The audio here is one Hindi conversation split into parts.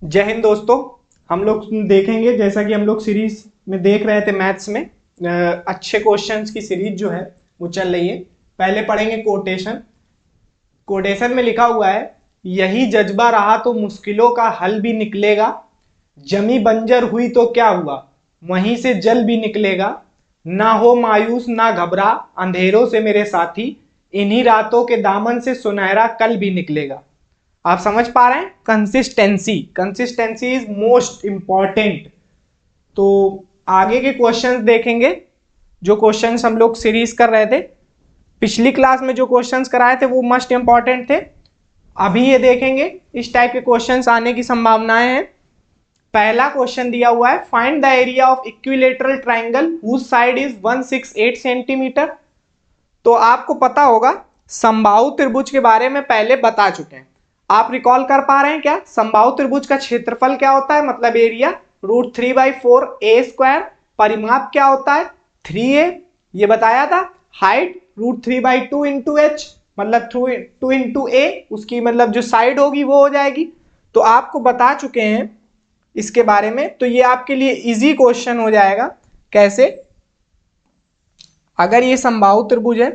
जय हिंद दोस्तों। हम लोग देखेंगे, जैसा कि हम लोग सीरीज में देख रहे थे मैथ्स में अच्छे क्वेश्चंस की सीरीज जो है वो चल रही है। पहले पढ़ेंगे कोटेशन। कोटेशन में लिखा हुआ है, यही जज्बा रहा तो मुश्किलों का हल भी निकलेगा, जमी बंजर हुई तो क्या हुआ, वहीं से जल भी निकलेगा, ना हो मायूस ना घबरा अंधेरों से मेरे साथी, इन्हीं रातों के दामन से सुनहरा कल भी निकलेगा। आप समझ पा रहे हैं? Consistency, consistency is most important. तो आगे के क्वेश्चंस देखेंगे। जो क्वेश्चंस हम लोग सीरीज कर रहे थे, पिछली क्लास में जो क्वेश्चंस कराए थे वो मोस्ट इंपॉर्टेंट थे। अभी ये देखेंगे, इस टाइप के क्वेश्चंस आने की संभावनाएं हैं। पहला क्वेश्चन दिया हुआ है, find the area of equilateral triangle whose side is 168 centimetre. तो आपको पता होगा, समबाहु त्रिभुज के बारे में पहले बता चुके हैं। आप रिकॉल कर पा रहे हैं क्या? समबाहु त्रिभुज का क्षेत्रफल क्या होता है, मतलब एरिया √3/4a²। परिमाप क्या होता है? 3a, ये बताया था। हाइट √3/2 इंटू एच, मतलब 2 इंटू ए, उसकी मतलब जो साइड होगी वो हो जाएगी। तो आपको बता चुके हैं इसके बारे में, तो ये आपके लिए इजी क्वेश्चन हो जाएगा। कैसे? अगर ये समबाहु त्रिभुज है,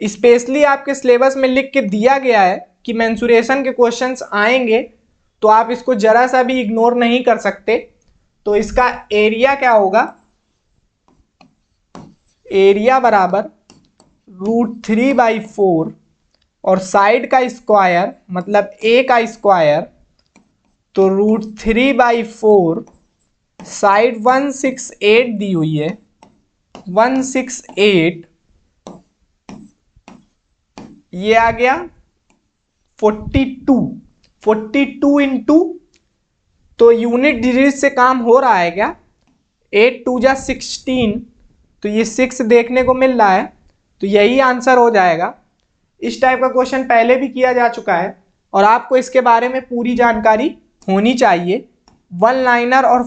स्पेशली आपके सिलेबस में लिख के दिया गया है कि मेंसुरेशन के क्वेश्चंस आएंगे, तो आप इसको जरा सा भी इग्नोर नहीं कर सकते। तो इसका एरिया क्या होगा? एरिया बराबर √3/4 और साइड का स्क्वायर मतलब ए का स्क्वायर, तो √3/4, साइड 168 दी हुई है, 168, ये आ गया 42 इंटू, तो यूनिट डिजिट से काम हो रहा है क्या? 8 2 जा 16, तो ये 6 देखने को मिल रहा है, तो यही आंसर हो जाएगा। इस टाइप का क्वेश्चन पहले भी किया जा चुका है और आपको इसके बारे में पूरी जानकारी होनी चाहिए। वन लाइनर और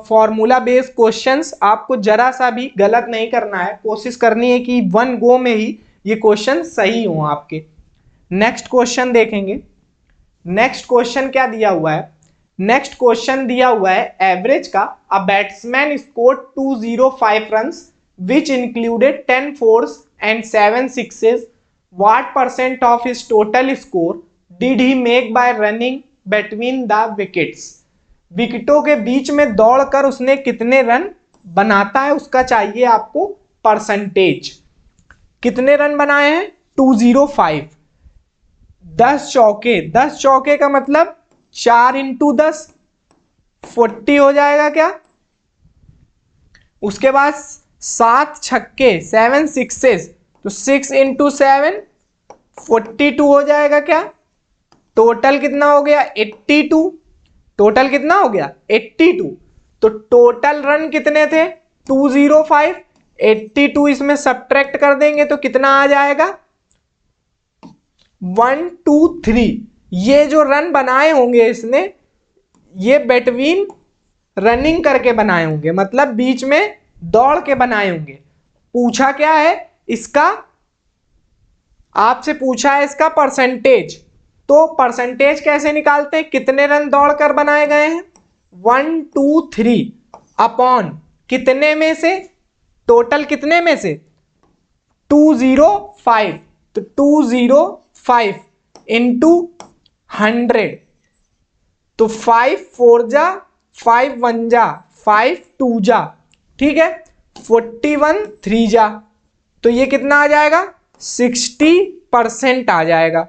फॉर्मूला बेस्ड क्वेश्चंस आपको जरा सा भी गलत नहीं करना है, कोशिश करनी है कि वन गो में ही ये क्वेश्चन सही हो आपके। नेक्स्ट क्वेश्चन देखेंगे। नेक्स्ट क्वेश्चन क्या दिया हुआ है? नेक्स्ट क्वेश्चन दिया हुआ है एवरेज का, a batsman scored 205 runs which included 10 fours and 7 sixes, what percent of his total score did he make by running between the wickets. विकेटों के बीच में दौड़कर उसने कितने रन बनाता है, उसका चाहिए आपको परसेंटेज। कितने रन बनाए हैं? 205। 10 चौके का मतलब 4 इंटू 10, 40 हो जाएगा क्या? उसके बाद 7 छक्के, 7 सिक्सेस, तो 6 इंटू 7, 42 हो जाएगा क्या? टोटल कितना हो गया? 82। टोटल कितना हो गया? 82। तो टोटल रन कितने थे? 205। 82 इसमें सब्ट्रैक्ट कर देंगे तो कितना आ जाएगा? 1 2 3। ये जो रन बनाए होंगे इसने, ये बिटवीन रनिंग करके बनाए होंगे, मतलब बीच में दौड़ के बनाए होंगे। पूछा क्या है इसका? आपसे पूछा है इसका परसेंटेज। तो परसेंटेज कैसे निकालते हैं? कितने रन दौड़कर बनाए गए हैं? 1 2 3 अपॉन कितने में से? टोटल कितने में से? 205। तो 205 इंटू 100, तो 5 4 जा, 5 1 जा, 5 2 जा, ठीक है, 41 3 जा, तो ये कितना आ जाएगा? 60% आ जाएगा।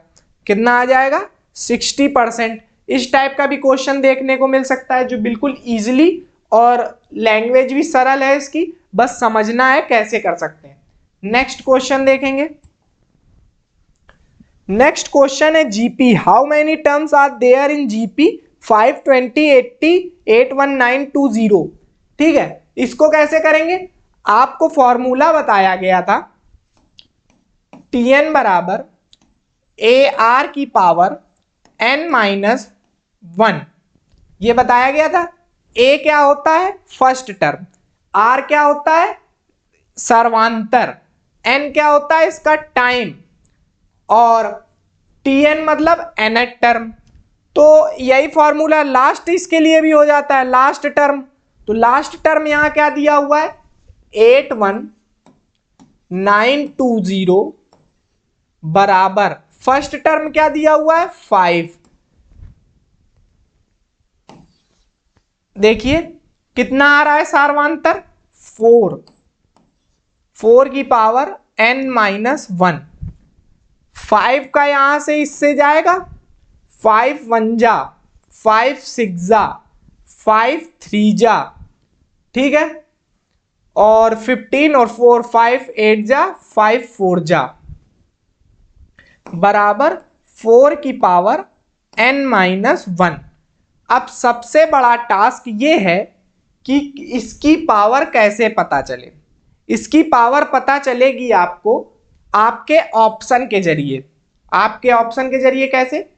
कितना आ जाएगा? 60%। इस टाइप का भी क्वेश्चन देखने को मिल सकता है, जो बिल्कुल इजीली, और लैंग्वेज भी सरल है इसकी, बस समझना है कैसे कर सकते हैं। नेक्स्ट क्वेश्चन देखेंगे। नेक्स्ट क्वेश्चन है GP, how many terms are there in GP 520 80 81920। ठीक है, इसको कैसे करेंगे? आपको फॉर्मूला बताया गया था, Tn बराबर AR की पावर n-1, ये बताया गया था। A क्या होता है? First term. R क्या होता है? सर्वांतर। N क्या होता है? इसका टाइम। और Tn मतलब nth टर्म। तो यही फॉर्मूला लास्ट इसके लिए भी हो जाता है, लास्ट टर्म। तो लास्ट टर्म यहां क्या दिया हुआ है 81920 बराबर फर्स्ट टर्म क्या दिया हुआ है 5। देखिए कितना आ रहा है सार्वांतर 4, 4 की पावर n-1। 5 का यहां से इससे जाएगा 5 1 जा, 5 6 जा, 5 3 जा, ठीक है, और 15 और 4 5 8 जा, 5 4 जा बराबर 4 की पावर n-1। अब सबसे बड़ा टास्क ये है कि इसकी पावर कैसे पता चले। इसकी पावर पता चलेगी आपको आपके ऑप्शन के जरिए। आपके ऑप्शन के जरिए कैसे,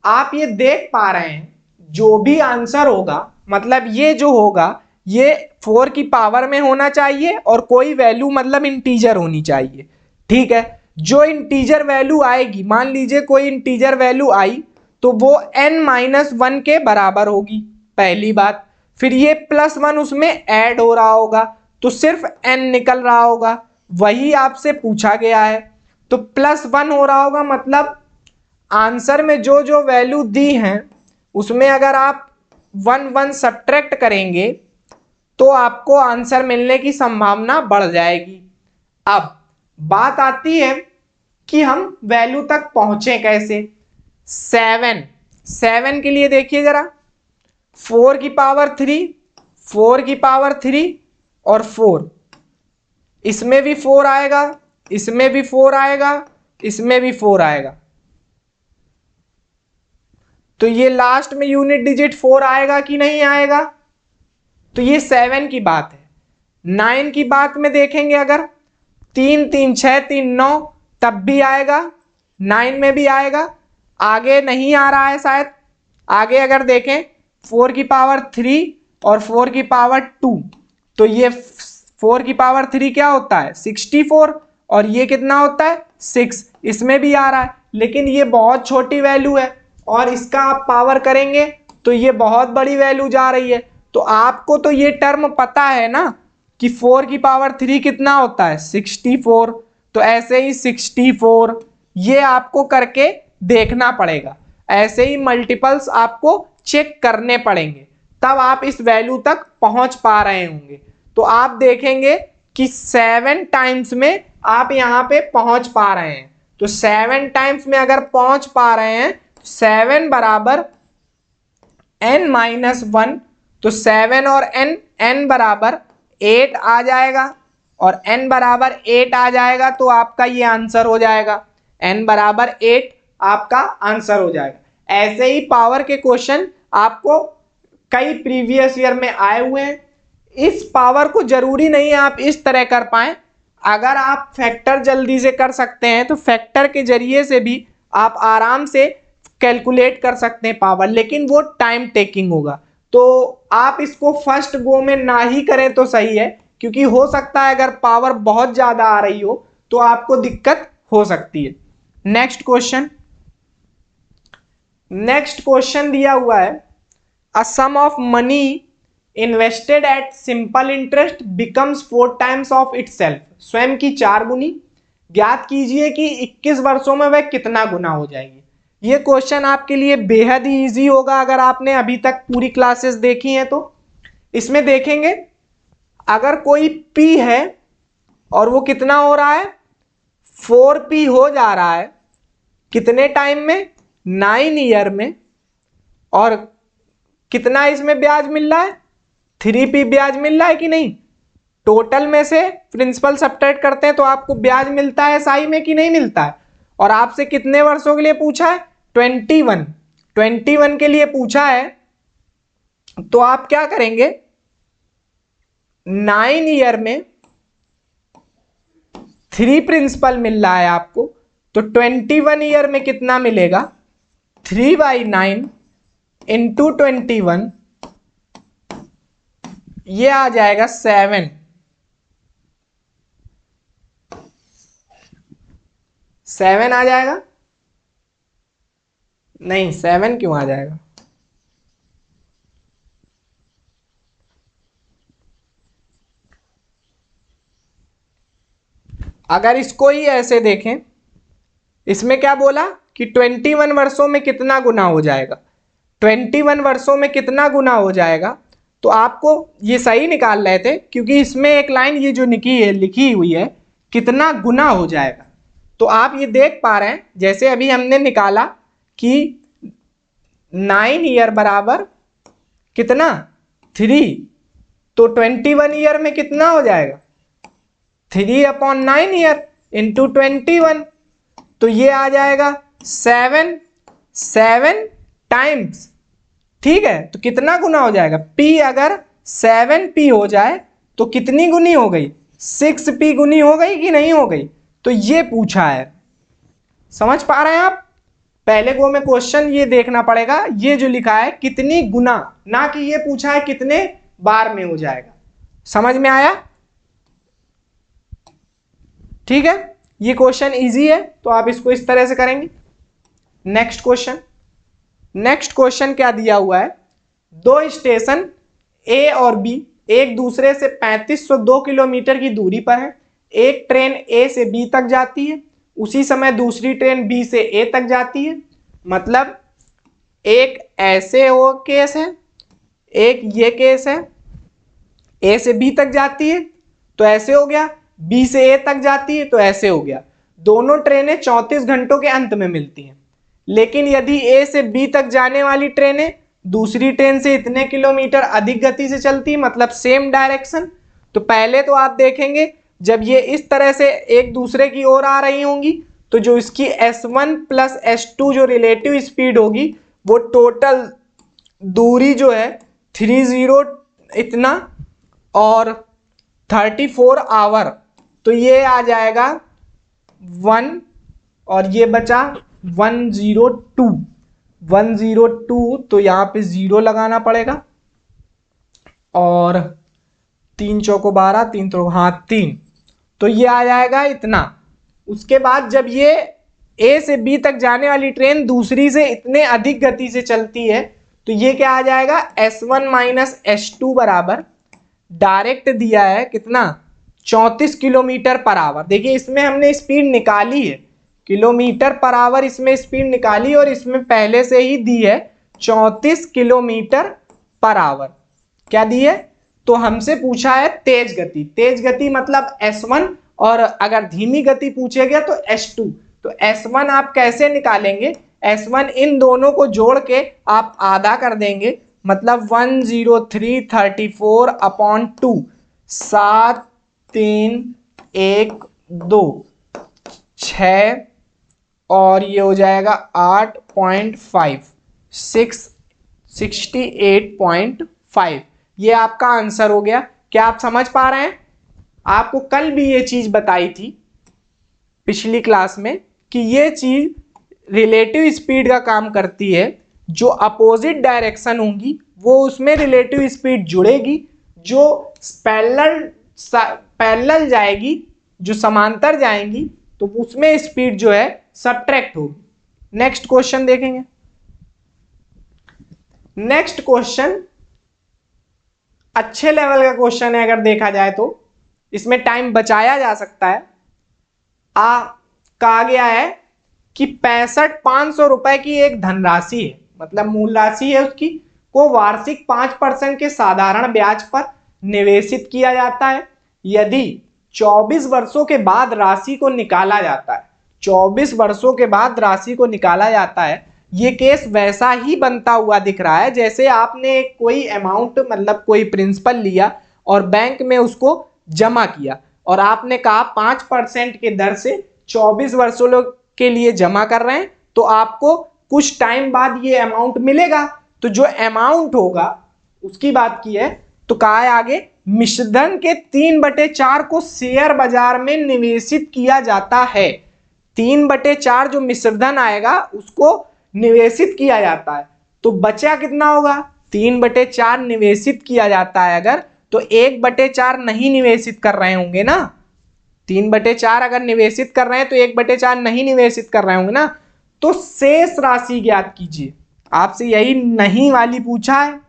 आप ये देख पा रहे हैं जो भी आंसर होगा, मतलब ये जो होगा ये 4 की पावर में होना चाहिए और कोई वैल्यू मतलब इंटीजर होनी चाहिए, ठीक है। जो इंटीजर वैल्यू आएगी, मान लीजिए कोई इंटीजर वैल्यू आई तो वो n-1 के बराबर होगी, पहली बात। फिर ये +1 उसमें ऐड हो रहा होगा तो सिर्फ n निकल रहा होगा, वही आपसे पूछा गया है। तो +1 हो रहा होगा, मतलब आंसर में जो जो वैल्यू दी हैं उसमें अगर आप 1 1 सब्ट्रैक्ट करेंगे तो आपको आंसर मिलने की संभावना बढ़ जाएगी। अब बात आती है कि हम वैल्यू तक पहुंचे कैसे। 7 के लिए देखिए जरा, 4 की पावर 3, 4 की पावर 3 और 4, इसमें भी 4 आएगा, इसमें भी 4 आएगा, इसमें भी 4 आएगा, तो ये लास्ट में यूनिट डिजिट 4 आएगा कि नहीं आएगा। तो ये 7 की बात है। 9 की बात में देखेंगे, अगर 3 3 6 3 9 तब भी आएगा, 9 में भी आएगा। आगे नहीं आ रहा है शायद, आगे अगर देखें 4 की पावर 3 और 4 की पावर 2, तो ये 4 की पावर 3 क्या होता है 64 और ये कितना होता है 6, इसमें भी आ रहा है, लेकिन ये बहुत छोटी वैल्यू है और इसका आप पावर करेंगे तो ये बहुत बड़ी वैल्यू जा रही है। तो आपको तो ये टर्म पता है ना कि 4 की पावर 3 कितना होता है 64, तो ऐसे ही 64 ये आपको करके देखना पड़ेगा, ऐसे ही मल्टीपल्स आपको चेक करने पड़ेंगे, तब आप इस वैल्यू तक पहुंच पा रहे होंगे। तो आप देखेंगे कि 7 टाइम्स में आप यहां पे पहुंच पा रहे हैं। तो 7 टाइम्स में अगर पहुंच पा रहे हैं, 7 बराबर n-1, तो 7 और n बराबर 8 आ जाएगा, और n बराबर 8 आ जाएगा तो आपका ये आंसर हो जाएगा, n बराबर 8 आपका आंसर हो जाएगा। ऐसे ही पावर के क्वेश्चन आपको कई प्रीवियस ईयर में आए हुए हैं। इस पावर को जरूरी नहीं है आप इस तरह कर पाए, अगर आप फैक्टर जल्दी से कर सकते हैं तो फैक्टर के जरिए से भी आप आराम से कैलकुलेट कर सकते हैं पावर, लेकिन वो टाइम टेकिंग होगा। तो आप इसको फर्स्ट गो में ना ही करें तो सही है, क्योंकि हो सकता है अगर पावर बहुत ज्यादा आ रही हो तो आपको दिक्कत हो सकती है। नेक्स्ट क्वेश्चन, नेक्स्ट क्वेश्चन दिया हुआ है, a sum of money invested at simple interest becomes 4 times of itself. स्वयं की 4 गुनी, ज्ञात कीजिए कि 21 वर्षों में वह कितना गुना हो जाएगी। ये क्वेश्चन आपके लिए बेहद ही इजी होगा अगर आपने अभी तक पूरी क्लासेस देखी हैं। तो इसमें देखेंगे अगर कोई P है और वो कितना हो रहा है 4P हो जा रहा है, कितने टाइम में 9 ईयर में, और कितना इसमें ब्याज मिल रहा है 3P ब्याज मिल रहा है कि नहीं। टोटल में से प्रिंसिपल सब्ट्रैक्ट करते हैं तो आपको ब्याज मिलता है SI में कि नहीं मिलता है। और आपसे कितने वर्षों के लिए पूछा है 21 के लिए पूछा है, तो आप क्या करेंगे 9 ईयर में 3 प्रिंसिपल मिल रहा है आपको, तो 21 ईयर में कितना मिलेगा 3/9 इंटू 21, ये आ जाएगा 7 आ जाएगा। नहीं 7 क्यों आ जाएगा? अगर इसको ही ऐसे देखें, इसमें क्या बोला कि 21 वर्षों में कितना गुना हो जाएगा, 21 वर्षों में कितना गुना हो जाएगा, तो आपको ये सही निकाल रहे थे क्योंकि इसमें एक लाइन ये जो लिखी हुई है कितना गुना हो जाएगा। तो आप ये देख पा रहे हैं जैसे अभी हमने निकाला कि 9 ईयर बराबर कितना 3, तो 21 ईयर में कितना हो जाएगा 3/9 ईयर इंटू 21, तो ये आ जाएगा 7 टाइम्स। ठीक है, तो कितना गुना हो जाएगा P, अगर 7P हो जाए तो कितनी गुनी हो गई 6P गुनी हो गई कि नहीं हो गई, तो ये पूछा है। समझ पा रहे हैं आप? पहले को में क्वेश्चन ये देखना पड़ेगा ये जो लिखा है कितनी गुना, ना कि ये पूछा है कितने बार में हो जाएगा। समझ में आया? ठीक है, ये क्वेश्चन इजी है तो आप इसको इस तरह से करेंगे। नेक्स्ट क्वेश्चन क्या दिया हुआ है, दो स्टेशन ए और बी एक दूसरे से 3502 किलोमीटर की दूरी पर है। एक ट्रेन ए से बी तक जाती है, उसी समय दूसरी ट्रेन बी से ए तक जाती है। मतलब एक ऐसे वो केस है, एक ये केस है, ए से बी तक जाती है तो ऐसे हो गया, बी से ए तक जाती है तो ऐसे हो गया। दोनों ट्रेनें 34 घंटों के अंत में मिलती हैं। लेकिन यदि ए से बी तक जाने वाली ट्रेनें दूसरी ट्रेन से इतने किलोमीटर अधिक गति से चलती, मतलब सेम डायरेक्शन, तो पहले तो आप देखेंगे जब ये इस तरह से एक दूसरे की ओर आ रही होंगी तो जो इसकी S1 प्लस S2 जो रिलेटिव स्पीड होगी वो टोटल दूरी जो है 30 इतना और 34 आवर, तो ये आ जाएगा 1 और ये बचा 102, तो यहाँ पे 0 लगाना पड़ेगा और 3 चौको 12, 3 तो हाँ 3, तो ये आ जाएगा इतना। उसके बाद जब ये ए से बी तक जाने वाली ट्रेन दूसरी से इतने अधिक गति से चलती है तो ये क्या आ जाएगा S1 माइनस S2 बराबर डायरेक्ट दिया है कितना 34 किलोमीटर पर आवर। देखिए इसमें हमने स्पीड निकाली है, किलोमीटर पर आवर इसमें स्पीड निकाली और इसमें पहले से ही दी है 34 किलोमीटर पर आवर। क्या दी है? तो हमसे पूछा है तेज गति। तेज गति मतलब S1 और अगर धीमी गति पूछे गया तो S2। तो S1 आप कैसे निकालेंगे? S1 इन दोनों को जोड़ के आप आधा कर देंगे, मतलब 10334/2, 7 3 1 2 6 और ये हो जाएगा 8.5 68.5। ये आपका आंसर हो गया। क्या आप समझ पा रहे हैं? आपको कल भी ये चीज बताई थी पिछली क्लास में कि ये चीज रिलेटिव स्पीड का काम करती है। जो अपोजिट डायरेक्शन होंगी वो उसमें रिलेटिव स्पीड जुड़ेगी, जो पैरेलल जाएगी, जो समांतर जाएंगी तो उसमें स्पीड जो है सब्ट्रैक्ट होगी। नेक्स्ट क्वेश्चन देखेंगे। नेक्स्ट क्वेश्चन अच्छे लेवल का क्वेश्चन है, अगर देखा जाए तो इसमें टाइम बचाया जा सकता है। कहा गया है कि 65,500 रुपए की एक धनराशि है, मतलब मूल राशि है उसकी, को वार्षिक 5% के साधारण ब्याज पर निवेशित किया जाता है। यदि 24 वर्षों के बाद राशि को निकाला जाता है, 24 वर्षों के बाद राशि को निकाला जाता है, ये केस वैसा ही बनता हुआ दिख रहा है जैसे आपने कोई अमाउंट मतलब कोई प्रिंसिपल लिया और बैंक में उसको जमा किया और आपने कहा 5% के दर से 24 वर्षों के लिए जमा कर रहे हैं तो आपको कुछ टाइम बाद ये अमाउंट मिलेगा। तो जो अमाउंट होगा उसकी बात की है, तो कहा है आगे मिश्रधन के 3/4 को शेयर बाजार में निवेशित किया जाता है। 3/4 जो मिश्रधन आएगा उसको निवेशित किया जाता है, तो बचा कितना होगा 3/4 निवेशित किया जाता है अगर, तो 1/4 नहीं निवेशित कर रहे होंगे ना। 3/4 अगर निवेशित कर रहे हैं तो 1/4 नहीं निवेशित कर रहे होंगे ना, तो शेष राशि ज्ञात कीजिए। आपसे यही नहीं वाली पूछा है,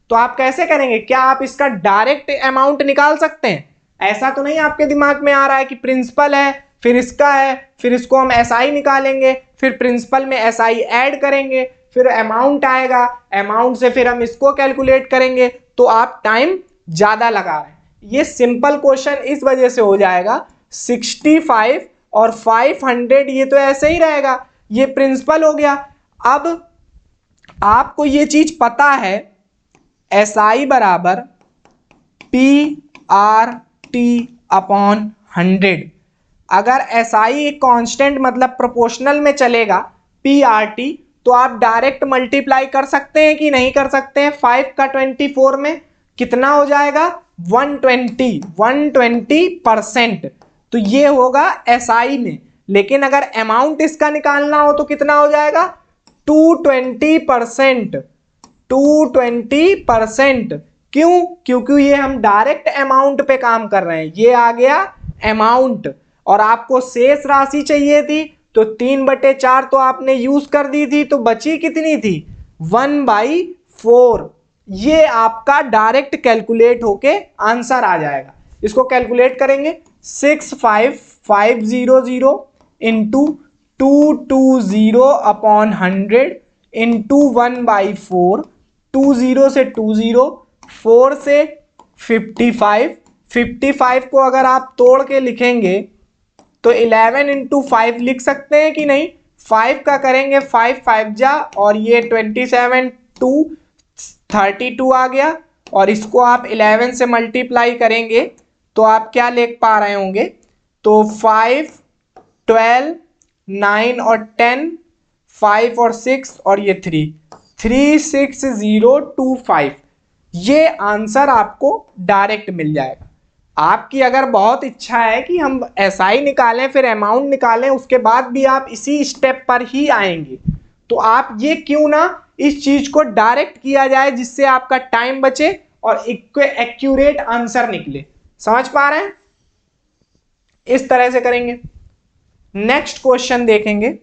तो आप कैसे करेंगे? क्या आप इसका डायरेक्ट अमाउंट निकाल सकते हैं? ऐसा तो नहीं आपके दिमाग में आ रहा है कि प्रिंसिपल है, फिर इसका है, फिर इसको हम एसआई निकालेंगे, फिर प्रिंसिपल में एसआई ऐड करेंगे, फिर अमाउंट आएगा, अमाउंट से फिर हम इसको कैलकुलेट करेंगे, तो आप टाइम ज्यादा लगा रहे हैं। ये सिंपल क्वेश्चन इस वजह से हो जाएगा। 65 और 500 ये तो ऐसे ही रहेगा, ये प्रिंसिपल हो गया। अब आपको ये चीज पता है, एसआई बराबर PRT अपॉन 100। अगर एसआई एक कांस्टेंट मतलब प्रोपोर्शनल में चलेगा PRT, तो आप डायरेक्ट मल्टीप्लाई कर सकते हैं कि नहीं कर सकते हैं? 5 का 24 में कितना हो जाएगा? 120% तो ये होगा एसआई में। लेकिन अगर अमाउंट इसका निकालना हो तो कितना हो जाएगा? 220%। क्यों? क्योंकि ये हम डायरेक्ट अमाउंट पे काम कर रहे हैं। ये आ गया अमाउंट, और आपको शेष राशि चाहिए थी, तो 3/4 तो आपने यूज कर दी थी, तो बची कितनी थी? 1/4। ये आपका डायरेक्ट कैलकुलेट होके आंसर आ जाएगा। इसको कैलकुलेट करेंगे, 65500 इंटू 220 अपॉन 100 इंटू 1/4, 20 से 20, 4 से 55 को अगर आप तोड़ के लिखेंगे तो 11 इंटू 5 लिख सकते हैं कि नहीं? 5 का करेंगे 5 5 जा, और ये 27 2 32 आ गया, और इसको आप 11 से मल्टीप्लाई करेंगे तो आप क्या लिख पा रहे होंगे? तो 5 12 9 और 10, 5 और 6 और ये 36025। ये आंसर आपको डायरेक्ट मिल जाएगा। आपकी अगर बहुत इच्छा है कि हम एसआई निकालें फिर अमाउंट निकालें, उसके बाद भी आप इसी स्टेप पर ही आएंगे, तो आप ये क्यों ना इस चीज को डायरेक्ट किया जाए, जिससे आपका टाइम बचे और एक्यूरेट आंसर निकले। समझ पा रहे हैं? इस तरह से करेंगे। नेक्स्ट क्वेश्चन देखेंगे।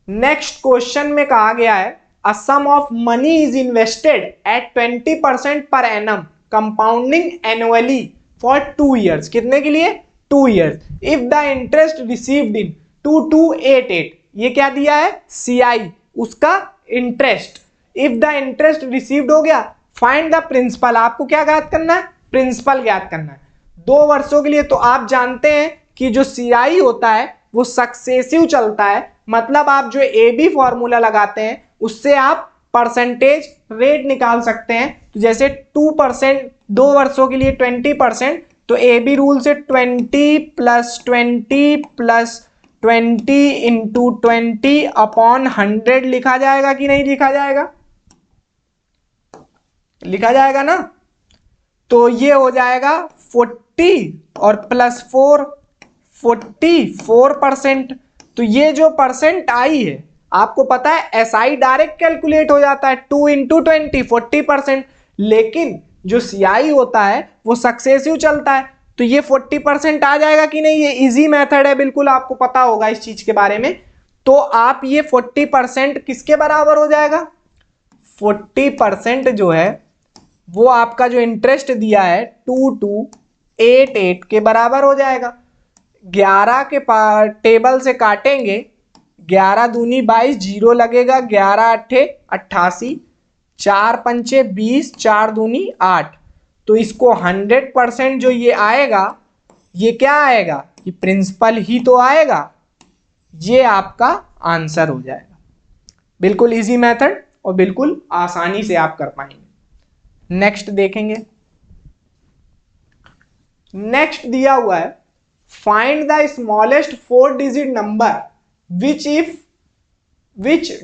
नेक्स्ट क्वेश्चन में कहा गया है, a sum of money is invested at 20% per annum compounding annually for 2 years। कितने के लिए? 2 years। If the interest received in 2288, ये क्या दिया है? CI, उसका interest. If the interest received हो गया, फाइंड द प्रिंसिपल। आपको क्या ज्ञात करना है? प्रिंसिपल ज्ञात करना है 2 वर्षों के लिए। तो आप जानते हैं कि जो CI होता है वो सक्सेसिव चलता है, मतलब आप जो AB फॉर्मूला लगाते हैं उससे आप परसेंटेज रेट निकाल सकते हैं। तो जैसे 2% 2 वर्षों के लिए 20%, तो AB रूल से 20 + 20 + 20 इंटू 20 अपॉन 100 लिखा जाएगा कि नहीं लिखा जाएगा? लिखा जाएगा ना? तो ये हो जाएगा 40 और +4 44%। तो ये जो परसेंट आई है, आपको पता है एसआई डायरेक्ट कैलकुलेट हो जाता है 2 इंटू 20 40%, लेकिन जो सीआई होता है वो सक्सेसिव चलता है, तो ये 40% आ जाएगा कि नहीं? ये इजी मेथड है, बिल्कुल आपको पता होगा इस चीज के बारे में। तो आप ये 40% किसके बराबर हो जाएगा? 40% जो है वो आपका जो इंटरेस्ट दिया है 2288 के बराबर हो जाएगा। 11 के टेबल से काटेंगे, 11 दूनी 22, 0 लगेगा, 11 अट्ठे 88, 4 पंचे 20, 4 दूनी 8। तो इसको 100% जो ये आएगा, ये क्या आएगा? कि प्रिंसिपल ही तो आएगा। ये आपका आंसर हो जाएगा। बिल्कुल इजी मेथड और बिल्कुल आसानी से आप कर पाएंगे। नेक्स्ट देखेंगे। नेक्स्ट दिया हुआ है, find the smallest 4 digit number which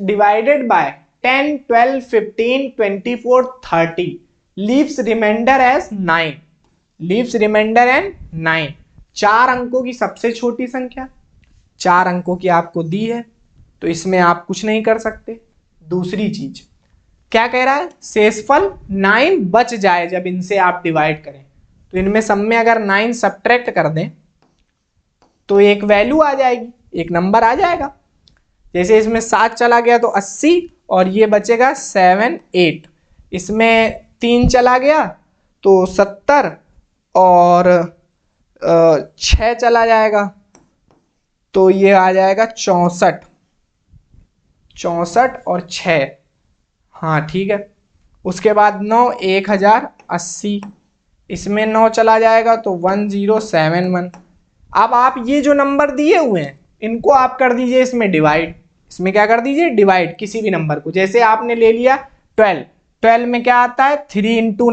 divided by 10 12 15 24 30 leaves remainder as 9। leaves remainder and 9। 4 अंकों की सबसे छोटी संख्या 4 अंकों की आपको दी है, तो इसमें आप कुछ नहीं कर सकते। दूसरी चीज क्या कह रहा है? शेषफल 9 बच जाए जब इनसे आप डिवाइड करें, तो इनमें सब में अगर 9 सब्ट्रैक्ट कर दें तो एक वैल्यू आ जाएगी, एक नंबर आ जाएगा। जैसे इसमें 7 चला गया तो 80 और ये बचेगा 7 8, इसमें 3 चला गया तो 70 और 6 चला जाएगा तो ये आ जाएगा 64, 64 और 6, हाँ ठीक है। उसके बाद 9 1080, इसमें 9 चला जाएगा तो 1071। अब आप ये जो नंबर दिए हुए हैं इनको आप कर दीजिए इसमें डिवाइड, इसमें क्या कर दीजिए डिवाइड किसी भी नंबर को। जैसे आपने ले लिया 12, 12 में क्या आता है 3 इंटू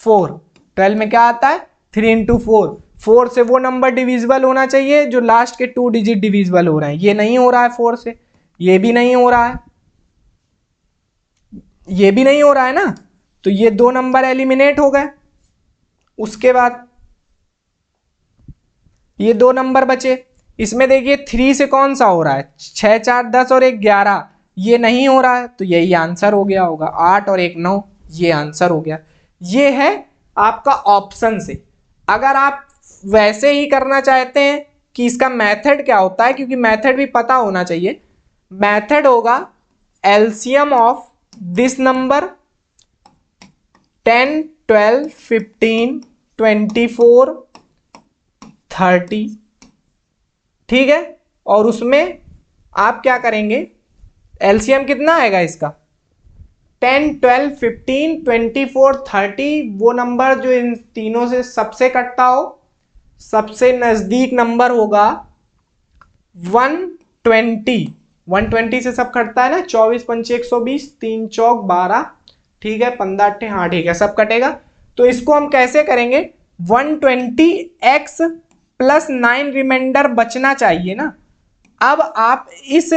4, 12 में क्या आता है 3 इंटू 4, 4 से वो नंबर डिविजिबल होना चाहिए जो लास्ट के 2 डिजिट डिविजिबल हो रहे हैं, ये नहीं हो रहा है 4 से, ये भी नहीं हो रहा है, ये भी नहीं हो रहा है ना, तो ये 2 नंबर एलिमिनेट हो गए। उसके बाद ये 2 नंबर बचे, इसमें देखिए 3 से कौन सा हो रहा है 6 4 10 और 1 11, ये नहीं हो रहा है तो यही आंसर हो गया होगा, 8 और 1 9, ये आंसर हो गया। ये है आपका ऑप्शन से। अगर आप वैसे ही करना चाहते हैं कि इसका मेथड क्या होता है, क्योंकि मेथड भी पता होना चाहिए, मेथड होगा एलसीएम ऑफ दिस नंबर 10 12 15 24 30, ठीक है। और उसमें आप क्या करेंगे, एलसीएम कितना आएगा इसका 10 12 15 24 30, वो नंबर जो इन तीनों से सबसे कटता हो, सबसे नजदीक नंबर होगा 120, 120 से सब कटता है ना, 24 5 120, 3 चौक 12, ठीक है 15 8, हाँ ठीक है सब कटेगा। तो इसको हम कैसे करेंगे 120x प्लस 9 रिमाइंडर बचना चाहिए ना। अब आप इस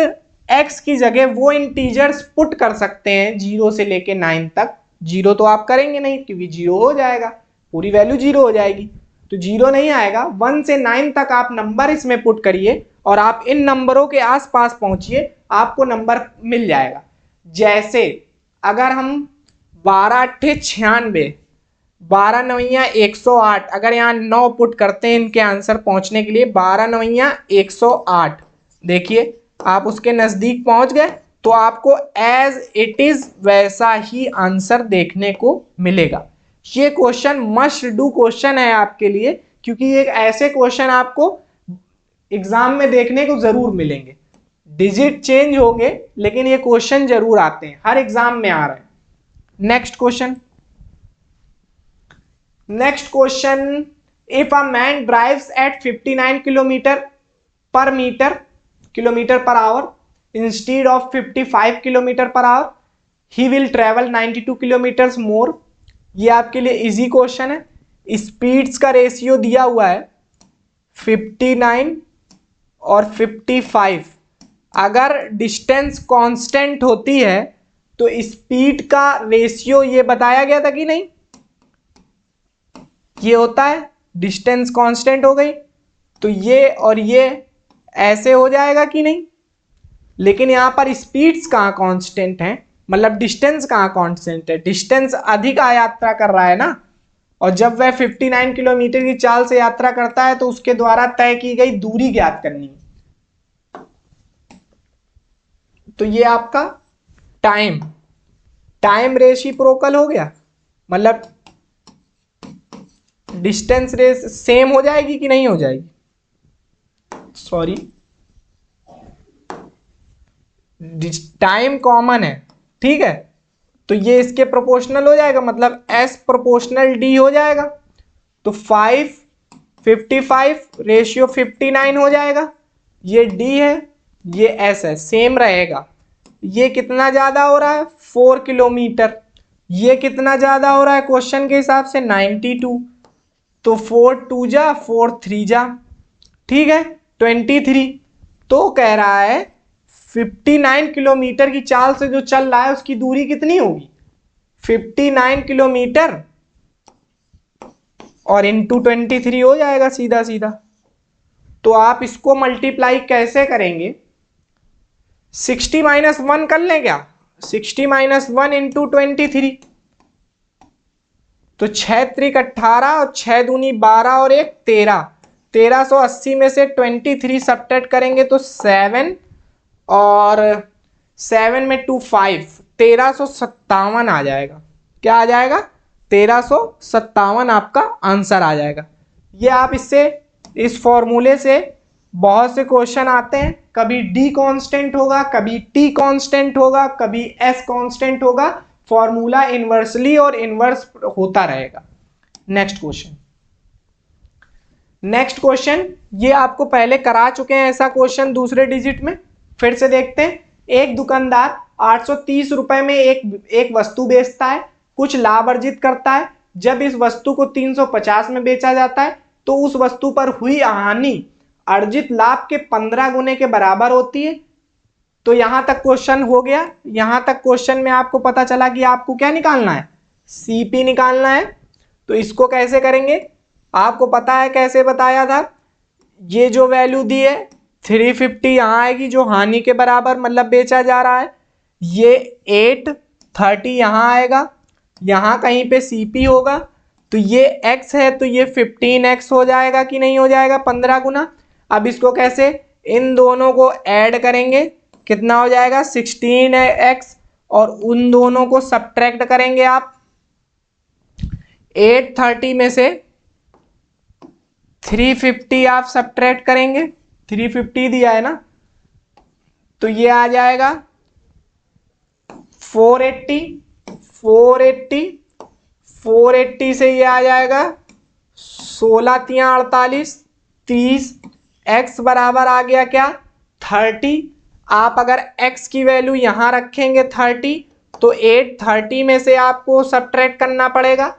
x की जगह वो इंटीजर्स पुट कर सकते हैं 0 से लेके 9 तक। 0 तो आप करेंगे नहीं क्योंकि 0 हो जाएगा, पूरी वैल्यू 0 हो जाएगी, तो 0 नहीं आएगा। 1 से 9 तक आप नंबर इसमें पुट करिए और आप इन नंबरों के आसपास पहुंचिए, आपको नंबर मिल जाएगा। जैसे अगर हम 12 8 96, 12 9 108, अगर यहाँ 9 पुट करते हैं इनके आंसर पहुंचने के लिए, 12 9 108, देखिए आप उसके नजदीक पहुंच गए तो आपको एज इट इज वैसा ही आंसर देखने को मिलेगा। ये क्वेश्चन मस्ट डू क्वेश्चन है आपके लिए, क्योंकि एक ऐसे क्वेश्चन आपको एग्जाम में देखने को जरूर मिलेंगे। डिजिट चेंज होंगे लेकिन ये क्वेश्चन जरूर आते हैं, हर एग्जाम में आ रहे हैं। Next question, next question, if a man drives at 59 kilometre per hour instead of 55 kilometre per hour, he will travel 92 kilometre more. ये आपके लिए इजी क्वेश्चन है। स्पीड्स का रेशियो दिया हुआ है 59 और 55, अगर डिस्टेंस कांस्टेंट होती है तो स्पीड का रेशियो ये बताया गया था कि नहीं, ये होता है, डिस्टेंस कांस्टेंट हो गई तो ये और ये ऐसे हो जाएगा कि नहीं। लेकिन यहां पर स्पीड्स कहां कांस्टेंट है, मतलब डिस्टेंस कहां कांस्टेंट है, डिस्टेंस अधिक यात्रा कर रहा है ना, और जब वह 59 किलोमीटर की चाल से यात्रा करता है तो उसके द्वारा तय की गई दूरी ज्ञात करनी है। तो ये आपका टाइम रेसिप्रोकल हो गया, मतलब डिस्टेंस रेस सेम हो जाएगी कि नहीं हो जाएगी, सॉरी टाइम कॉमन है, ठीक है, तो ये इसके प्रोपोर्शनल हो जाएगा, मतलब S प्रोपोर्शनल D हो जाएगा। तो 5 55 रेशियो 59 हो जाएगा, ये D है ये S है, सेम रहेगा। ये कितना ज्यादा हो रहा है 4 किलोमीटर, ये कितना ज्यादा हो रहा है क्वेश्चन के हिसाब से 92, तो 4 2 जा 4 3 जा, ठीक है 23। तो कह रहा है 59 किलोमीटर की चाल से जो चल रहा है उसकी दूरी कितनी होगी 59 किलोमीटर और इंटू 23 हो जाएगा सीधा सीधा। तो आप इसको मल्टीप्लाई कैसे करेंगे, 60 माइनस 1 कर लें क्या, 60 माइनस 1 इंटू 23, तो 6 त्रिक 18 और 6 दूनी 12 और 1 13, 1380 में से 23 सब्ट्रैक्ट करेंगे तो 7 और 7 में 2 5, 1357 आ जाएगा। क्या आ जाएगा? 1357 आपका आंसर आ जाएगा। ये आप इससे, इस फॉर्मूले से बहुत से क्वेश्चन आते हैं, कभी डी कांस्टेंट होगा, कभी टी कांस्टेंट होगा, कभी एस कांस्टेंट होगा, फॉर्मूला इनवर्सली और इनवर्स होता रहेगा। नेक्स्ट क्वेश्चन, नेक्स्ट क्वेश्चन ये आपको पहले करा चुके हैं ऐसा क्वेश्चन दूसरे डिजिट में, फिर से देखते हैं। एक दुकानदार 830 रुपए में एक वस्तु बेचता है, कुछ लाभ अर्जित करता है। जब इस वस्तु को 350 में बेचा जाता है तो उस वस्तु पर हुई हानि अर्जित लाभ के 15 गुने के बराबर होती है। तो यहां तक क्वेश्चन हो गया। यहां तक क्वेश्चन में आपको पता चला कि आपको क्या निकालना है? सीपी निकालना है। तो इसको कैसे करेंगे? आपको पता है कैसे बताया था? ये जो वैल्यू दी है 350 यहां आएगी जो हानि के बराबर मतलब बेचा जा रहा है। ये 830 यहां आएगा, यहां कहीं पे सीपी होगा। तो ये x है तो ये 15x हो जाएगा कि नहीं हो जाएगा? 15 गुना। अब इसको कैसे, इन दोनों को ऐड करेंगे, कितना हो जाएगा? 16x, और उन दोनों को सब्ट्रैक्ट करेंगे आप। 830 में से 350 आप सब्ट्रैक्ट करेंगे, 350 दिया है ना, तो ये आ जाएगा 480, 480 से ये आ जाएगा 16 तिया 48, 30, x बराबर आ गया क्या? 30। आप अगर x की वैल्यू यहां रखेंगे 30, तो 830 में से आपको सब्ट्रैक्ट करना पड़ेगा।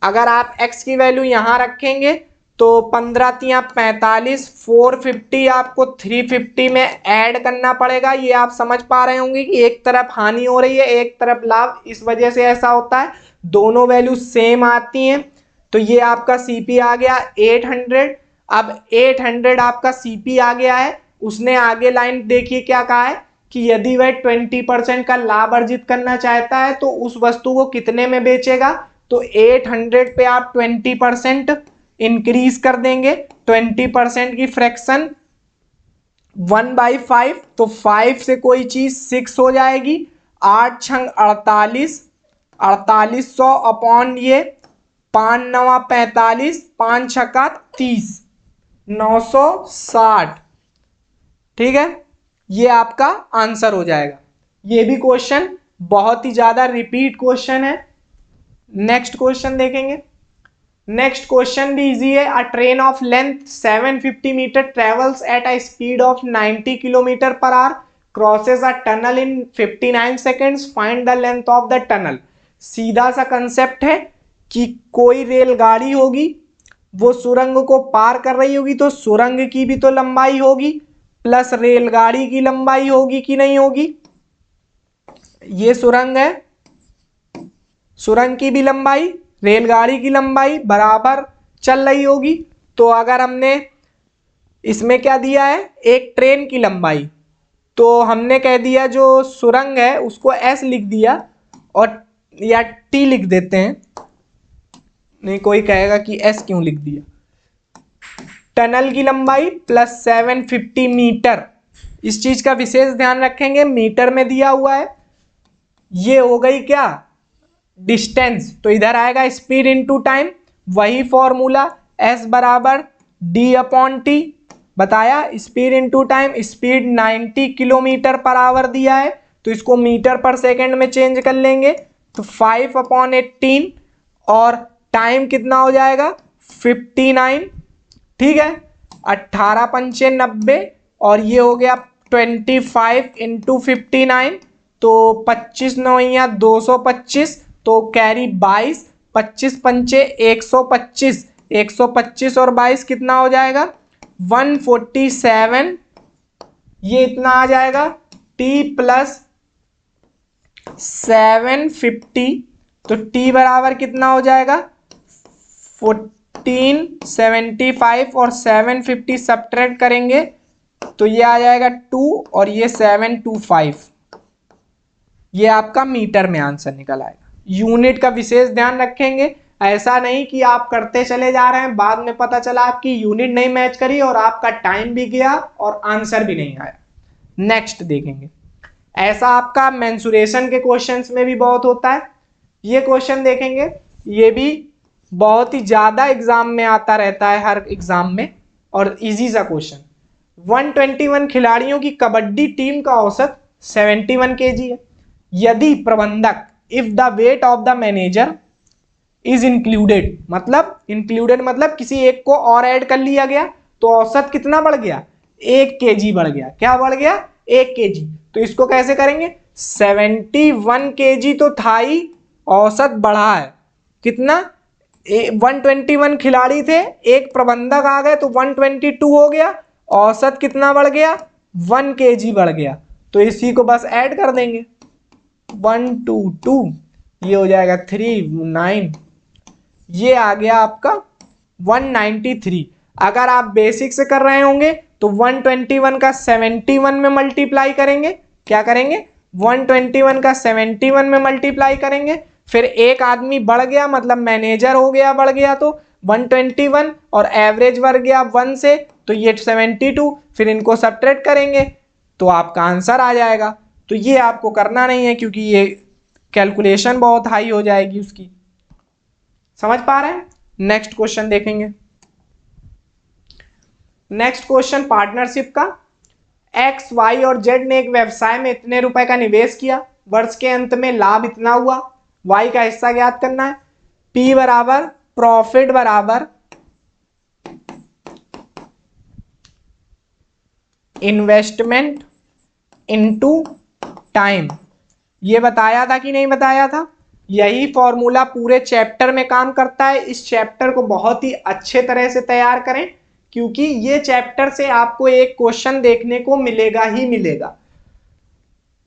अगर आप x की वैल्यू यहां रखेंगे तो 15 तिया 45, 450 आपको 350 में ऐड करना पड़ेगा। ये आप समझ पा रहे होंगे कि एक तरफ हानि हो रही है, एक तरफ लाभ, इस वजह से ऐसा होता है। दोनों वैल्यू सेम आती हैं। तो ये आपका सीपी आ गया 800। अब 800 आपका सीपी आ गया है। उसने आगे लाइन देखिए क्या कहा है कि यदि वह 20% का लाभ अर्जित करना चाहता है तो उस वस्तु को कितने में बेचेगा? तो 800 पे आप 20% इंक्रीज कर देंगे। 20% की फ्रैक्शन 1/5, तो 5 से कोई चीज 6 हो जाएगी। 8 छंग 48, 4800 अपॉन ये 5 9 45, 5 छक्का 30, 960। ठीक है, ये आपका आंसर हो जाएगा। ये भी क्वेश्चन बहुत ही ज्यादा रिपीट क्वेश्चन है। नेक्स्ट क्वेश्चन देखेंगे। नेक्स्ट क्वेश्चन भी इजी है। A train of length 750 metre travels at a speed of 90 kilometre per hour crosses a tunnel in 59 seconds, find the length of the tunnel. सीधा सा कंसेप्ट है कि कोई रेलगाड़ी होगी, वो सुरंग को पार कर रही होगी, तो सुरंग की भी तो लंबाई होगी प्लस रेलगाड़ी की लंबाई होगी कि नहीं होगी? ये सुरंग है, सुरंग की भी लंबाई, रेलगाड़ी की लंबाई बराबर चल रही होगी। तो अगर हमने इसमें क्या दिया है, एक ट्रेन की लंबाई, तो हमने कह दिया जो सुरंग है उसको s लिख दिया, और या t लिख देते हैं। नहीं, कोई कहेगा कि s क्यों लिख दिया। टनल की लंबाई प्लस 750 मीटर, इस चीज का विशेष ध्यान रखेंगे, मीटर में दिया हुआ है। ये हो गई क्या? डिस्टेंस। तो इधर आएगा स्पीड इनटू टाइम, वही फॉर्मूला s बराबर d अपॉन टी बताया। Speed into time, speed 90 kilometre per our दिया है तो इसको मीटर पर सेकंड में चेंज कर लेंगे, तो 5/18, और टाइम कितना हो जाएगा? 59। ठीक है, 18 पंचे 90, और ये हो गया 25 इंटू 59, तो 25 9 225, तो कैरी 22, 25 पंचे 125, 125 और 22 कितना हो जाएगा? 147। ये इतना आ जाएगा t प्लस 750, तो t बराबर कितना हो जाएगा? 1475, और 750 सब्ट्रैक्ट करेंगे तो ये आ जाएगा 2, और ये 725। ये आपका मीटर में आंसर निकल आएगा। यूनिट का विशेष ध्यान रखेंगे, ऐसा नहीं कि आप करते चले जा रहे हैं, बाद में पता चला आपकी यूनिट नहीं मैच करी और आपका टाइम भी गया और आंसर भी नहीं आया। नेक्स्ट देखेंगे, ऐसा आपका मेंसुरेशन के क्वेश्चंस में भी बहुत होता है। ये क्वेश्चन देखेंगे, ये भी बहुत ही ज्यादा एग्जाम में आता रहता है, हर एग्जाम में, और इजी सा क्वेश्चन। 121 खिलाड़ियों की कबड्डी टीम का औसत 71 केजी है। यदि प्रबंधक, if the weight of the manager is included, मतलब इंक्लूडेड मतलब किसी एक को और ऐड कर लिया गया, तो औसत कितना बढ़ गया, 1 केजी बढ़ गया। क्या बढ़ गया, 1 केजी। तो इसको कैसे करेंगे, 71 केजी तो था ही, औसत बढ़ा है कितना, 121 खिलाड़ी थे, एक प्रबंधक आ गए तो 122 हो गया, औसत कितना बढ़ गया, 1 केजी बढ़ गया। तो इसी को बस ऐड कर देंगे, 122, ये हो जाएगा 39, ये आ गया आपका 193। अगर आप बेसिक से कर रहे होंगे तो 121 का 71 में मल्टीप्लाई करेंगे, क्या करेंगे, 121 का 71 में मल्टीप्लाई करेंगे, फिर एक आदमी बढ़ गया मतलब मैनेजर हो गया, बढ़ गया तो 121, और एवरेज बढ़ गया 1 से, तो ये 72, फिर इनको सब्ट्रैक्ट करेंगे तो आपका आंसर आ जाएगा। तो ये आपको करना नहीं है क्योंकि ये कैलकुलेशन बहुत हाई हो जाएगी उसकी। समझ पा रहे हैं। नेक्स्ट क्वेश्चन देखेंगे। नेक्स्ट क्वेश्चन पार्टनरशिप का। एक्स, वाई और जेड ने एक व्यवसाय में इतने रुपए का निवेश किया, वर्ष के अंत में लाभ इतना हुआ, वाई का हिस्सा ज्ञात करना है। पी बराबर प्रॉफिट बराबर इन्वेस्टमेंट इनटू टाइम। ये बताया था कि नहीं बताया था। यही फॉर्मूला पूरे चैप्टर में काम करता है। इस चैप्टर को बहुत ही अच्छे तरह से तैयार करें क्योंकि ये चैप्टर से आपको एक क्वेश्चन देखने को मिलेगा ही मिलेगा।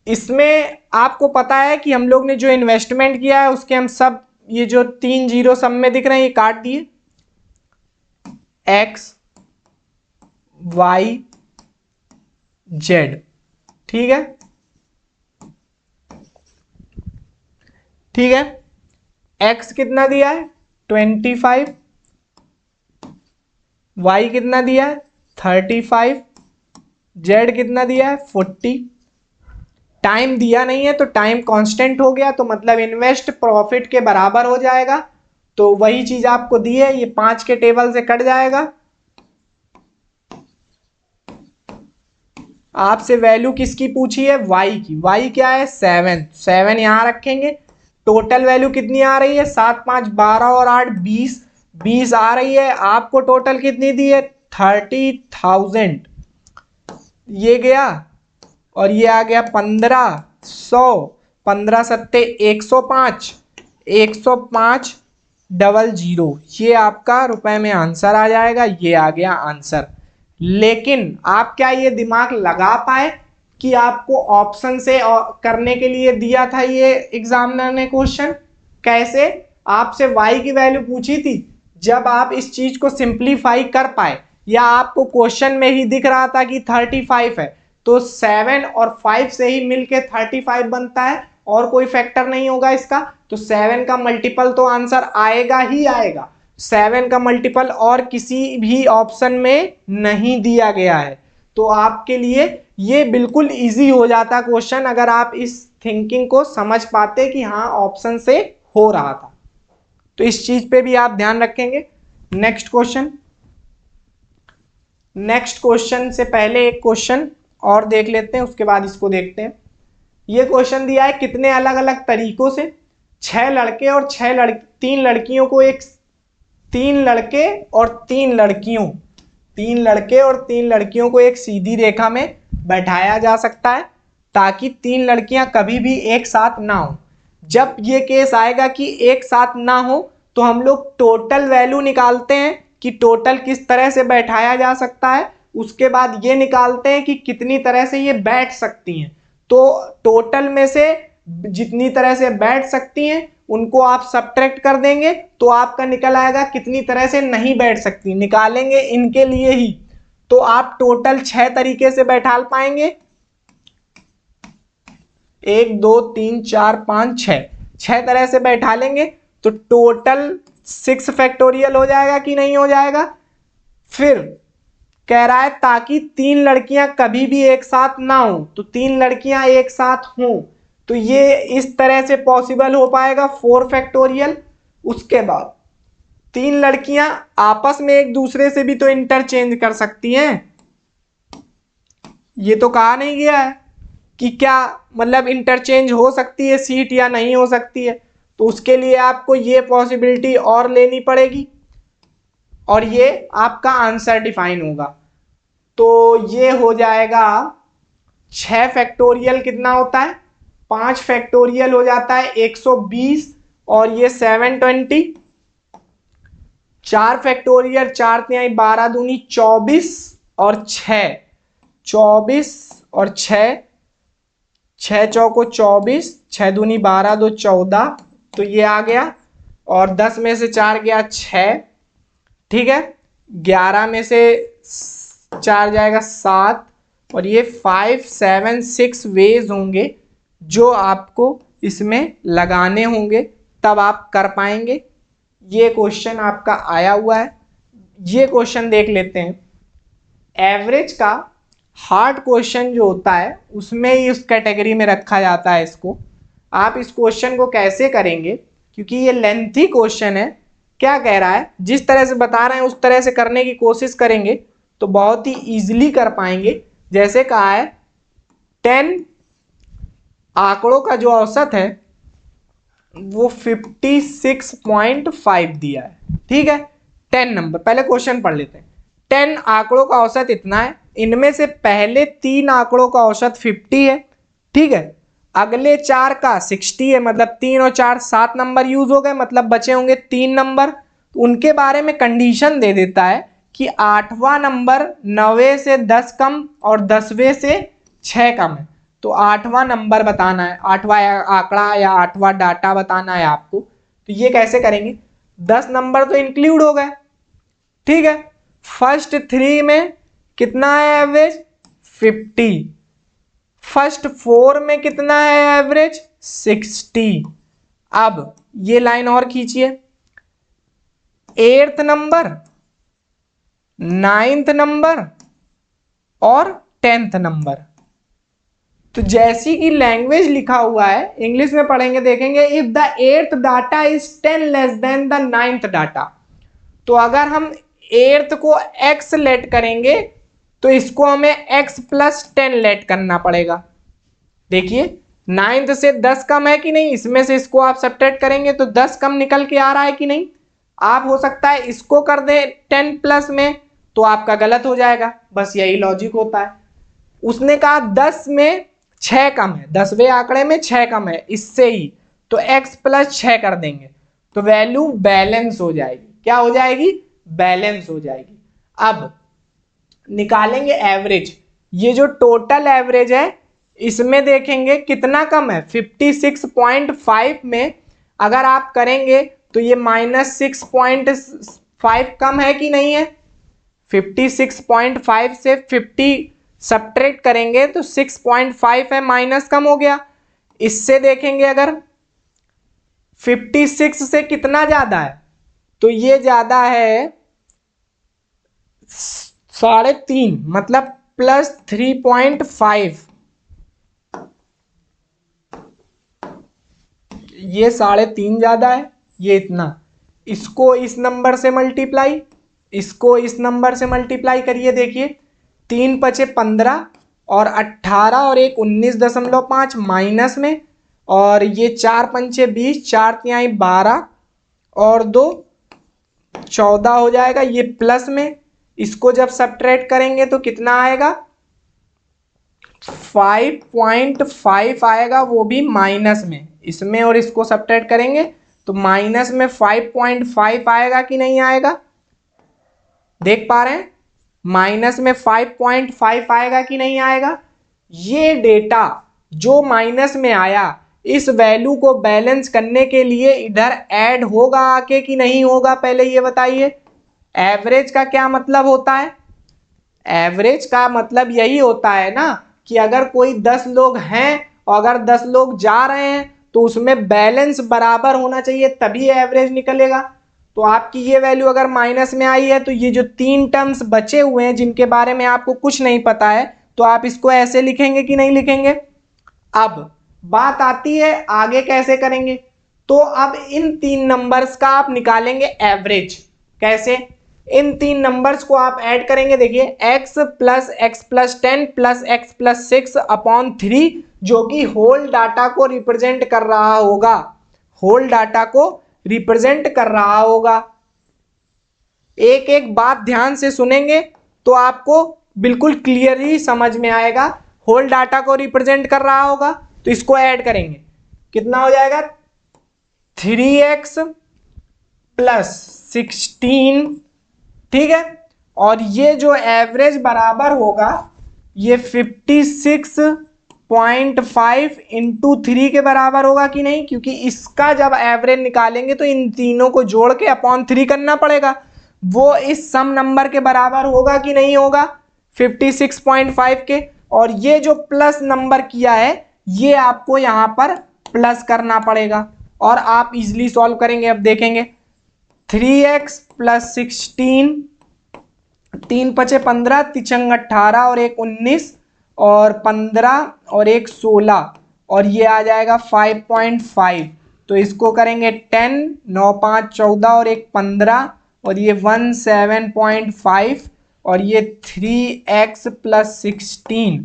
इसमें आपको पता है कि हम लोग ने जो इन्वेस्टमेंट किया है उसके हम सब, ये जो 3 जीरो सब में दिख रहे हैं ये काट दिए, एक्स, वाई, जेड। ठीक है, ठीक है। एक्स कितना दिया है 25, वाई कितना दिया है 35, जेड कितना दिया है 40। टाइम दिया नहीं है तो टाइम कांस्टेंट हो गया, तो मतलब इन्वेस्ट प्रॉफिट के बराबर हो जाएगा। तो वही चीज आपको दी है, ये 5 के टेबल से कट जाएगा। आपसे वैल्यू किसकी पूछी है, वाई की। वाई क्या है 7, 7 यहां रखेंगे। टोटल वैल्यू कितनी आ रही है, 7 5 12 और 8 20, 20 आ रही है। आपको टोटल कितनी दी है 30,000। ये गया और ये आ गया 1500, 15 सत्ते 105, 105 00। ये आपका रुपए में आंसर आ जाएगा। ये आ गया आंसर। लेकिन आप क्या ये दिमाग लगा पाए कि आपको ऑप्शन से करने के लिए दिया था ये एग्जामिनर ने क्वेश्चन? कैसे? आपसे y की वैल्यू पूछी थी, जब आप इस चीज को सिंप्लीफाई कर पाए या आपको क्वेश्चन में ही दिख रहा था कि 35 है, तो 7 और 5 से ही मिलके 35 बनता है और कोई फैक्टर नहीं होगा इसका। तो 7 का मल्टीपल तो आंसर आएगा ही आएगा। 7 का मल्टीपल और किसी भी ऑप्शन में नहीं दिया गया है। तो आपके लिए ये बिल्कुल इजी हो जाता क्वेश्चन अगर आप इस थिंकिंग को समझ पाते कि हाँ ऑप्शन से हो रहा था। तो इस चीज पे भी आप ध्यान रखेंगे। Next question. नेक्स्ट क्वेश्चन से पहले एक क्वेश्चन और देख लेते हैं, उसके बाद इसको देखते हैं। ये क्वेश्चन दिया है, कितने अलग अलग तरीकों से 6 लड़के और 3 लड़कियों को एक 3 लड़के और 3 लड़कियों 3 लड़के और 3 लड़कियों को एक सीधी रेखा में बैठाया जा सकता है ताकि 3 लड़कियां कभी भी एक साथ ना हो। जब ये केस आएगा कि एक साथ ना हो तो हम लोग टोटल वैल्यू निकालते हैं कि टोटल किस तरह से बैठाया जा सकता है। उसके बाद ये निकालते हैं कि कितनी तरह से ये बैठ सकती हैं। तो टोटल में से जितनी तरह से बैठ सकती हैं उनको आप सब्ट्रैक्ट कर देंगे तो आपका निकल आएगा कितनी तरह से नहीं बैठ सकती, निकालेंगे इनके लिए ही। तो आप टोटल 6 तरीके से बैठा पाएंगे, 1 2 3 4 5 6, 6 तरह से बैठा लेंगे तो टोटल 6 फैक्टोरियल हो जाएगा कि नहीं हो जाएगा। फिर कह रहा है ताकि 3 लड़कियां कभी भी एक साथ ना हो, तो 3 लड़कियां एक साथ हों, तो ये इस तरह से पॉसिबल हो पाएगा 4 फैक्टोरियल। उसके बाद 3 लड़कियां आपस में एक दूसरे से भी तो इंटरचेंज कर सकती हैं, ये तो कहा नहीं गया है कि क्या मतलब इंटरचेंज हो सकती है सीट या नहीं हो सकती है, तो उसके लिए आपको ये पॉसिबिलिटी और लेनी पड़ेगी और ये आपका आंसर डिफाइन होगा। तो ये हो जाएगा 6 फैक्टोरियल कितना होता है, 5 फैक्टोरियल हो जाता है 120 और ये 720, 4 फैक्टोरियल 4 तिहाई 12 दूनी 24 और 6 24 और 6 6 चौको 24, 6 दूनी 12 2 14, तो ये आ गया और 10 में से 4 गया 6, ठीक है, 11 में से 4 जाएगा 7 और ये 5 7 6 वेज होंगे जो आपको इसमें लगाने होंगे, तब आप कर पाएंगे। ये क्वेश्चन आपका आया हुआ है, ये क्वेश्चन देख लेते हैं। एवरेज का हार्ड क्वेश्चन जो होता है उसमें ही उस कैटेगरी में रखा जाता है इसको। आप इस क्वेश्चन को कैसे करेंगे, क्योंकि ये लेंथी क्वेश्चन है, क्या कह रहा है जिस तरह से बता रहे हैं उस तरह से करने की कोशिश करेंगे तो बहुत ही इजीली कर पाएंगे। जैसे कहा है 10 आंकड़ों का जो औसत है वो 56.5 दिया है, ठीक है। 10 नंबर, पहले क्वेश्चन पढ़ लेते हैं। 10 आंकड़ों का औसत इतना है, इनमें से पहले 3 आंकड़ों का औसत 50 है, ठीक है, अगले 4 का 60 है, मतलब 3 और 4 7 नंबर यूज हो गए, मतलब बचे होंगे 3 नंबर। उनके बारे में कंडीशन दे देता है कि 8वां नंबर 9वें से 10 कम और 10वें से 6 कम है, तो 8वां नंबर बताना है, 8वां आंकड़ा या 8वां डाटा बताना है आपको। तो ये कैसे करेंगे, 10 नंबर तो इंक्लूड हो गए, ठीक है। फर्स्ट 3 में कितना है एवरेज 50, फर्स्ट 4 में कितना है एवरेज 60। अब ये लाइन और खींचिए, 8th नंबर, 9th नंबर और 10th नंबर। तो जैसी कि लैंग्वेज लिखा हुआ है इंग्लिश में पढ़ेंगे देखेंगे, if the 8th data is 10 less than the 9th data, तो अगर हम 8th को x लेट करेंगे तो इसको हमें x प्लस 10 लेट करना पड़ेगा। देखिए 9th से 10 कम है कि नहीं, इसमें से इसको आप सब्ट्रैक्ट करेंगे तो 10 कम निकल के आ रहा है कि नहीं। आप हो सकता है इसको कर दें 10 प्लस में तो आपका गलत हो जाएगा, बस यही लॉजिक होता है। उसने कहा 10 में 6 कम है, 10वें आंकड़े में 6 कम है इससे ही, तो x प्लस 6 कर देंगे तो वैल्यू बैलेंस हो जाएगी। क्या हो जाएगी, बैलेंस हो जाएगी। अब निकालेंगे एवरेज, ये जो टोटल एवरेज है इसमें देखेंगे कितना कम है, 56.5 में अगर आप करेंगे तो ये -6.5 कम है कि नहीं है। 56.5 से 50 सब्ट्रैक्ट करेंगे तो 6.5 है, माइनस कम हो गया। इससे देखेंगे अगर 56 से कितना ज्यादा है, तो ये ज्यादा है 3.5, मतलब +3.5, ये 3.5 ज्यादा है, ये इतना। इसको इस नंबर से मल्टीप्लाई, इसको इस नंबर से मल्टीप्लाई करिए, देखिए 3 पचे 15 और 18 और 1 19.5 माइनस में, और ये 4 पंचे 20, 4 तिहाई 12 और 2 14 हो जाएगा, ये प्लस में। इसको जब सब्ट्रैक्ट करेंगे तो कितना आएगा 5.5 आएगा, वो भी माइनस में। इसमें और इसको सब्ट्रैक्ट करेंगे तो माइनस में 5.5 आएगा कि नहीं आएगा, देख पा रहे हैं, माइनस में 5.5 आएगा कि नहीं आएगा। ये डेटा जो माइनस में आया इस वैल्यू को बैलेंस करने के लिए इधर ऐड होगा आके कि नहीं होगा, पहले ये बताइए। एवरेज का क्या मतलब होता है, एवरेज का मतलब यही होता है ना कि अगर कोई 10 लोग हैं और अगर 10 लोग जा रहे हैं तो उसमें बैलेंस बराबर होना चाहिए तभी एवरेज निकलेगा। तो आपकी ये वैल्यू अगर माइनस में आई है तो ये जो 3 टर्म्स बचे हुए हैं जिनके बारे में आपको कुछ नहीं पता है, तो आप इसको ऐसे लिखेंगे कि नहीं लिखेंगे। अब बात आती है आगे कैसे करेंगे। तो अब इन 3 नंबर्स का आप निकालेंगे एवरेज। कैसे? इन 3 नंबर्स को आप ऐड करेंगे। देखिए x plus x plus 10 plus x plus 6 upon 3, जो कि होल डाटा को रिप्रेजेंट कर रहा होगा, होल डाटा को रिप्रेजेंट कर रहा होगा। एक एक बात ध्यान से सुनेंगे तो आपको बिल्कुल क्लियरली समझ में आएगा। होल डाटा को रिप्रेजेंट कर रहा होगा तो इसको ऐड करेंगे, कितना हो जाएगा 3x प्लस 16, ठीक है। और ये जो एवरेज बराबर होगा ये 56.5 इंटू 3 के बराबर होगा कि नहीं, क्योंकि इसका जब एवरेज निकालेंगे तो इन तीनों को जोड़ के अपॉन 3 करना पड़ेगा। वो इस सम नंबर के बराबर होगा कि नहीं होगा 56.5 के। और ये जो प्लस नंबर किया है ये आपको यहां पर प्लस करना पड़ेगा और आप इजीली सॉल्व करेंगे। अब देखेंगे 3x प्लस 16, 3 पचे 15, 3 18 और 1 19 और 15 और 1 16 और ये आ जाएगा 5.5। तो इसको करेंगे 10, 9 5 14 और 1 15 और ये 17.5 और ये 3x प्लस 16।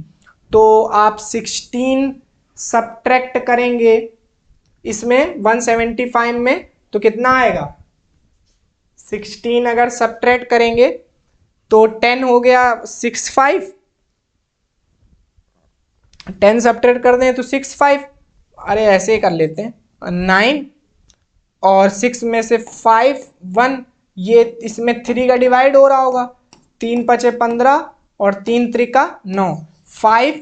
तो आप 16 सब्ट्रैक्ट करेंगे इसमें 175 में तो कितना आएगा 16 अगर सब्ट्रैक्ट करेंगे तो 10 हो गया 65, 10 सब्ट्रैक्ट कर दें तो 65, अरे ऐसे ही कर लेते हैं 9 और 6 में से 5 1, ये इसमें 3 का डिवाइड हो रहा होगा, 3 पचे 15 और 3 त्रिका 9, 5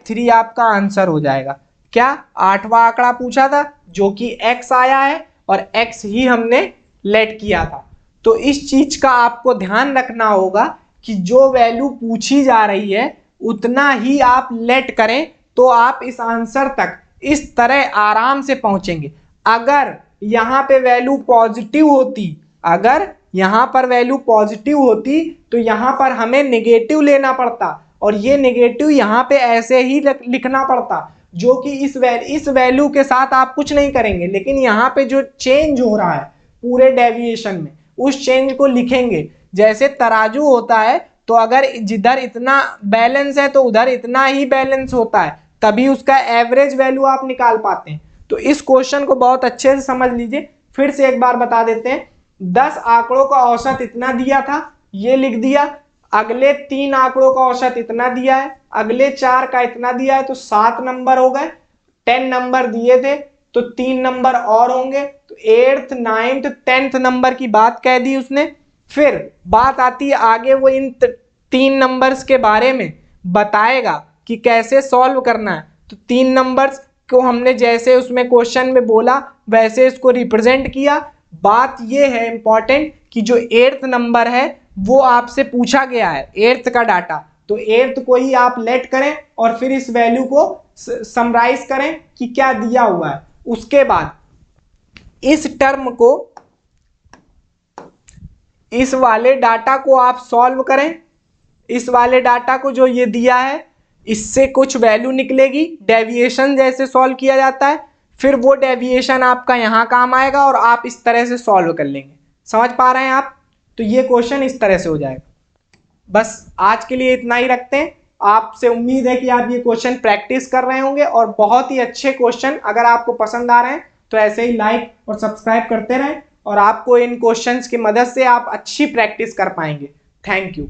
3 आपका आंसर हो जाएगा। क्या 8वां आंकड़ा पूछा था जो कि x आया है और x ही हमने लेट किया था। तो इस चीज का आपको ध्यान रखना होगा कि जो वैल्यू पूछी जा रही है उतना ही आप लेट करें तो आप इस आंसर तक इस तरह आराम से पहुंचेंगे। अगर यहां पे वैल्यू पॉजिटिव होती, अगर यहां पर वैल्यू पॉजिटिव होती तो यहां पर हमें नेगेटिव लेना पड़ता और ये नेगेटिव यहां पे ऐसे ही लिखना पड़ता, जो कि इस वैल्यू के साथ आप कुछ नहीं करेंगे, लेकिन यहाँ पे जो चेंज हो रहा है पूरे डेविएशन में उस चेंज को लिखेंगे। जैसे तराजू होता है तो अगर जिधर इतना बैलेंस है तो उधर इतना ही बैलेंस होता है, तभी उसका एवरेज वैल्यू आप निकाल पाते हैं। तो इस क्वेश्चन को बहुत अच्छे से समझ लीजिए। फिर से एक बार बता देते हैं, 10 आंकड़ों का औसत इतना दिया था, ये लिख दिया। अगले 3 आंकड़ों का औसत इतना दिया है, अगले 4 का इतना दिया है, तो 7 नंबर हो गए। 10 नंबर दिए थे तो 3 नंबर और होंगे, तो 8th 9th 10th नंबर की बात कह दी उसने। फिर बात आती है आगे, वो इन 3 नंबर्स के बारे में बताएगा कि कैसे सॉल्व करना है। तो 3 नंबर्स को हमने जैसे उसमें क्वेश्चन में बोला वैसे इसको रिप्रेजेंट किया। बात ये है इंपॉर्टेंट कि जो 8th नंबर है वो आपसे पूछा गया है 8th का डाटा, तो 8th को ही आप लेट करें और फिर इस वैल्यू को समराइज करें कि क्या दिया हुआ है। उसके बाद इस टर्म को, इस वाले डाटा को आप सॉल्व करें। इस वाले डाटा को जो ये दिया है इससे कुछ वैल्यू निकलेगी, डेविएशन जैसे सॉल्व किया जाता है, फिर वो डेविएशन आपका यहां काम आएगा और आप इस तरह से सॉल्व कर लेंगे। समझ पा रहे हैं आप? तो ये क्वेश्चन इस तरह से हो जाएगा। बस आज के लिए इतना ही रखते हैं। आपसे उम्मीद है कि आप ये क्वेश्चन प्रैक्टिस कर रहे होंगे और बहुत ही अच्छे क्वेश्चन अगर आपको पसंद आ रहे हैं तो ऐसे ही लाइक और सब्सक्राइब करते रहें और आपको इन क्वेश्चंस की मदद से आप अच्छी प्रैक्टिस कर पाएंगे। Thank you.